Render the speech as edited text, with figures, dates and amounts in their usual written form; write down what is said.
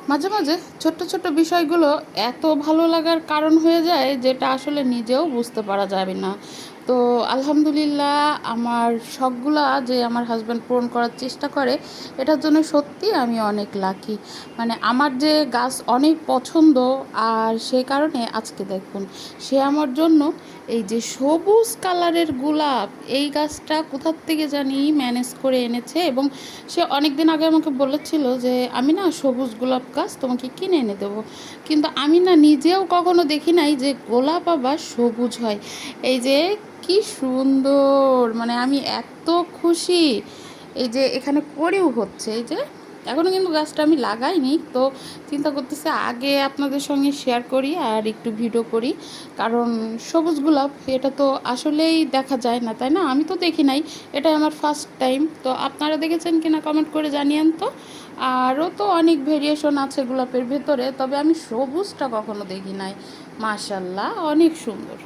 মাঝে মাঝে ছোট্ট ছোট্ট বিষয়গুলো এত ভালো লাগার কারণ হয়ে যায় যেটা আসলে নিজেও বুঝতে পারা যাবে না। তো আলহামদুলিল্লাহ, আমার শখগুলা যে আমার হাজব্যান্ড পূরণ করার চেষ্টা করে, এটার জন্য সত্যি আমি অনেক লাকি। মানে আমার যে গাছ অনেক পছন্দ, আর সেই কারণে আজকে দেখুন সে আমার জন্য এই যে সবুজ কালারের গোলাপ, এই গাছটা কোথার থেকে জানি ম্যানেজ করে এনেছে। এবং সে অনেক দিন আগে আমাকে বলেছিল যে আমি না সবুজ গোলাপ গাছ তোমাকে কিনে এনে দেবো, কিন্তু আমি না নিজেও কখনো দেখি নাই যে গোলাপ আবার সবুজ হয়। এই যে কি সুন্দর, মানে আমি এত খুশি। এই যে এখানে করেও হচ্ছে, এই যে এখনও কিন্তু গাছটা আমি লাগাইনি, তো চিন্তা করতেছি আগে আপনাদের সঙ্গে শেয়ার করি আর একটু ভিডিও করি। কারণ সবুজ গোলাপ এটা তো আসলেই দেখা যায় না, তাই না? আমি তো দেখি নাই, এটা আমার ফার্স্ট টাইম। তো আপনারা দেখেছেন কিনা কমেন্ট করে জানিয়েন তো। আরও তো অনেক ভেরিয়েশন আছে গোলাপের ভেতরে, তবে আমি সবুজটা কখনো দেখি নাই। মাশাল্লাহ, অনেক সুন্দর।